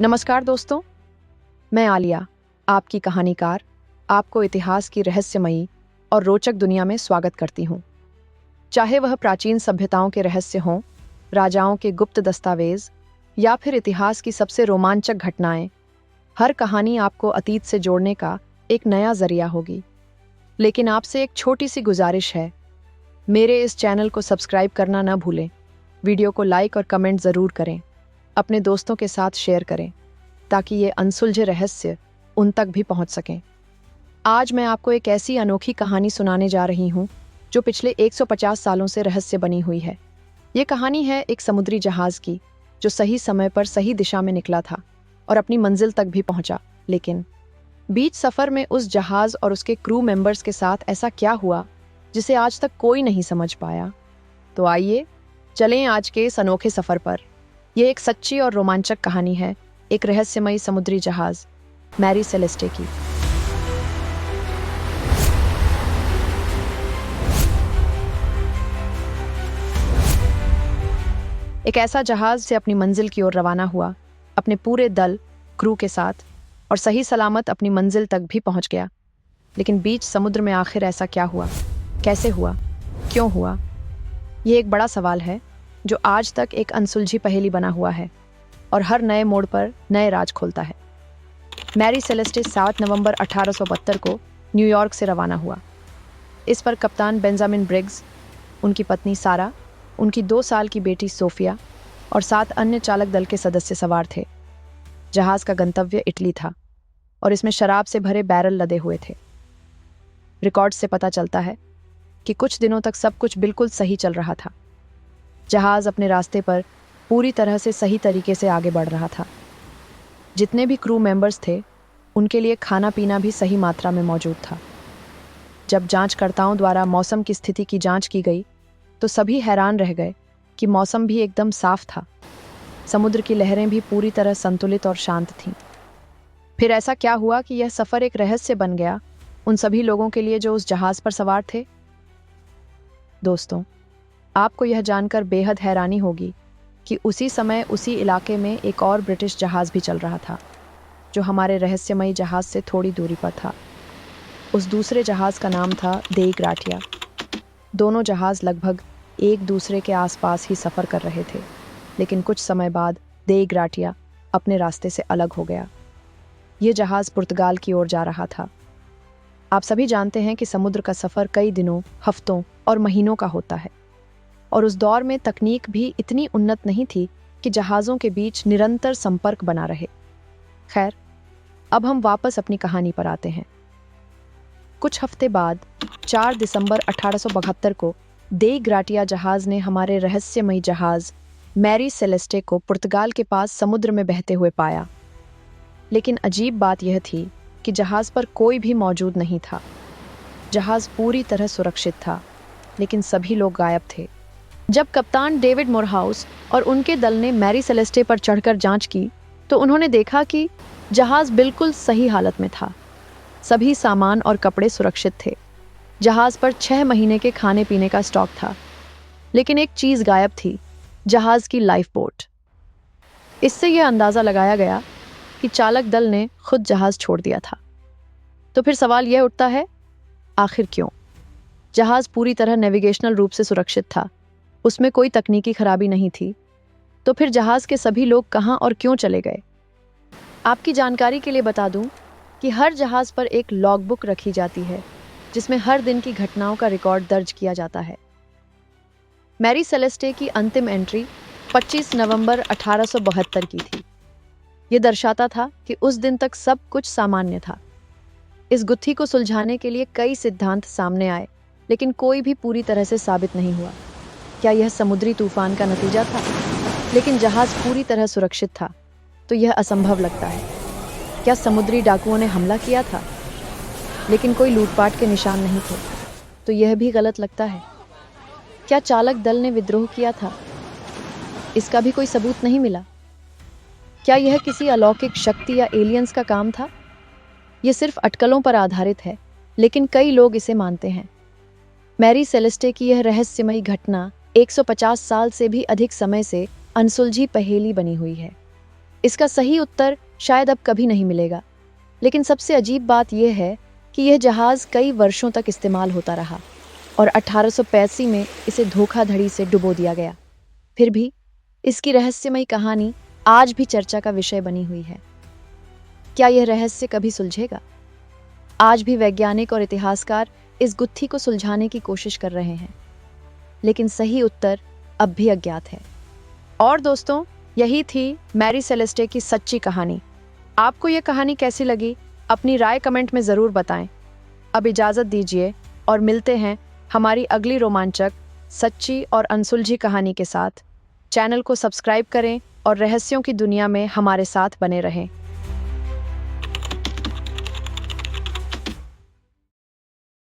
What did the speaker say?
नमस्कार दोस्तों, मैं आलिया, आपकी कहानीकार, आपको इतिहास की रहस्यमयी और रोचक दुनिया में स्वागत करती हूँ। चाहे वह प्राचीन सभ्यताओं के रहस्य हों, राजाओं के गुप्त दस्तावेज या फिर इतिहास की सबसे रोमांचक घटनाएं, हर कहानी आपको अतीत से जोड़ने का एक नया जरिया होगी। लेकिन आपसे एक छोटी सी गुजारिश है, मेरे इस चैनल को सब्सक्राइब करना न भूलें, वीडियो को लाइक और कमेंट ज़रूर करें, अपने दोस्तों के साथ शेयर करें ताकि ये अनसुलझे रहस्य उन तक भी पहुंच सकें। आज मैं आपको एक ऐसी अनोखी कहानी सुनाने जा रही हूं जो पिछले 150 सालों से रहस्य बनी हुई है। ये कहानी है एक समुद्री जहाज की जो सही समय पर सही दिशा में निकला था और अपनी मंजिल तक भी पहुंचा। लेकिन बीच सफर में उस जहाज और उसके क्रू मेंबर्स के साथ ऐसा क्या हुआ जिसे आज तक कोई नहीं समझ पाया। तो आइए चलें आज के इस अनोखे सफर पर। यह एक सच्ची और रोमांचक कहानी है, एक रहस्यमयी समुद्री जहाज मैरी सेलेस्टे की। एक ऐसा जहाज से अपनी मंजिल की ओर रवाना हुआ, अपने पूरे दल क्रू के साथ, और सही सलामत अपनी मंजिल तक भी पहुंच गया। लेकिन बीच समुद्र में आखिर ऐसा क्या हुआ, कैसे हुआ, क्यों हुआ? यह एक बड़ा सवाल है जो आज तक एक अनसुलझी पहेली बना हुआ है और हर नए मोड़ पर नए राज खोलता है। मैरी सेलेस्टे 7 नवंबर 1872 को न्यूयॉर्क से रवाना हुआ। इस पर कप्तान बेंजामिन ब्रिग्स, उनकी पत्नी सारा, उनकी 2 साल की बेटी सोफिया और 7 अन्य चालक दल के सदस्य सवार थे। जहाज का गंतव्य इटली था और इसमें शराब से भरे बैरल लदे हुए थे। रिकॉर्ड से पता चलता है कि कुछ दिनों तक सब कुछ बिल्कुल सही चल रहा था। जहाज अपने रास्ते पर पूरी तरह से सही तरीके से आगे बढ़ रहा था। जितने भी क्रू मेंबर्स थे, उनके लिए खाना पीना भी सही मात्रा में मौजूद था। जब जांचकर्ताओं द्वारा मौसम की स्थिति की जांच की गई, तो सभी हैरान रह गए कि मौसम भी एकदम साफ था। समुद्र की लहरें भी पूरी तरह संतुलित और शांत थीं। फिर ऐसा क्या हुआ कि यह सफ़र एक रहस्य बन गया उन सभी लोगों के लिए जो उस जहाज पर सवार थे? दोस्तों, आपको यह जानकर बेहद हैरानी होगी कि उसी समय उसी इलाके में एक और ब्रिटिश जहाज भी चल रहा था, जो हमारे रहस्यमयी जहाज से थोड़ी दूरी पर था। उस दूसरे जहाज का नाम था देई ग्राटिया। दोनों जहाज लगभग एक दूसरे के आसपास ही सफ़र कर रहे थे, लेकिन कुछ समय बाद देई ग्राटिया अपने रास्ते से अलग हो गया। ये जहाज पुर्तगाल की ओर जा रहा था। आप सभी जानते हैं कि समुद्र का सफ़र कई दिनों, हफ्तों और महीनों का होता है, और उस दौर में तकनीक भी इतनी उन्नत नहीं थी कि जहाज़ों के बीच निरंतर संपर्क बना रहे। खैर, अब हम वापस अपनी कहानी पर आते हैं। कुछ हफ्ते बाद 4 दिसंबर 1872 को देई ग्राटिया जहाज ने हमारे रहस्यमयी जहाज मैरी सेलेस्टे को पुर्तगाल के पास समुद्र में बहते हुए पाया। लेकिन अजीब बात यह थी कि जहाज पर कोई भी मौजूद नहीं था। जहाज पूरी तरह सुरक्षित था, लेकिन सभी लोग गायब थे। जब कप्तान डेविड मोरहाउस और उनके दल ने मैरी सेलेस्टे पर चढ़कर जांच की, तो उन्होंने देखा कि जहाज बिल्कुल सही हालत में था। सभी सामान और कपड़े सुरक्षित थे। जहाज पर 6 महीने के खाने पीने का स्टॉक था। लेकिन एक चीज़ गायब थी, जहाज की लाइफ बोट। इससे यह अंदाज़ा लगाया गया कि चालक दल ने खुद जहाज छोड़ दिया था। तो फिर सवाल यह उठता है, आखिर क्यों? जहाज पूरी तरह नेविगेशनल रूप से सुरक्षित था, उसमें कोई तकनीकी खराबी नहीं थी। तो फिर जहाज के सभी लोग कहाँ और क्यों चले गए? आपकी जानकारी के लिए बता दूं कि हर जहाज पर एक लॉग बुक रखी जाती है, जिसमें हर दिन की घटनाओं का रिकॉर्ड दर्ज किया जाता है। मैरी सेलेस्टे की अंतिम एंट्री 25 नवंबर 1872 की थी। ये दर्शाता था कि उस दिन तक सब कुछ सामान्य था। इस गुत्थी को सुलझाने के लिए कई सिद्धांत सामने आए, लेकिन कोई भी पूरी तरह से साबित नहीं हुआ। क्या यह समुद्री तूफान का नतीजा था? लेकिन जहाज पूरी तरह सुरक्षित था, तो यह असंभव लगता है। क्या समुद्री डाकुओं ने हमला किया था? लेकिन कोई लूटपाट के निशान नहीं थे, तो यह भी गलत लगता है। क्या चालक दल ने विद्रोह किया था? इसका भी कोई सबूत नहीं मिला। क्या यह किसी अलौकिक शक्ति या एलियंस का काम था? यह सिर्फ अटकलों पर आधारित है, लेकिन कई लोग इसे मानते हैं। मैरी सेलेस्टे की यह रहस्यमयी घटना 150 साल से भी अधिक समय से अनसुलझी पहेली बनी हुई है। इसका सही उत्तर शायद अब कभी नहीं मिलेगा, लेकिन सबसे अजीब बात यह है कि यह जहाज़ कई वर्षों तक इस्तेमाल होता रहा और 1885 में इसे धोखाधड़ी से डुबो दिया गया। फिर भी इसकी रहस्यमयी कहानी आज भी चर्चा का विषय बनी हुई है। क्या यह रहस्य कभी सुलझेगा? आज भी वैज्ञानिक और इतिहासकार इस गुत्थी को सुलझाने की कोशिश कर रहे हैं, लेकिन सही उत्तर अब भी अज्ञात है। और दोस्तों, यही थी मैरी सेलेस्टे की सच्ची कहानी। आपको यह कहानी कैसी लगी? अपनी राय कमेंट में ज़रूर बताएं। अब इजाज़त दीजिए और मिलते हैं हमारी अगली रोमांचक, सच्ची और अनसुलझी कहानी के साथ। चैनल को सब्सक्राइब करें और रहस्यों की दुनिया में हमारे साथ बने रहें।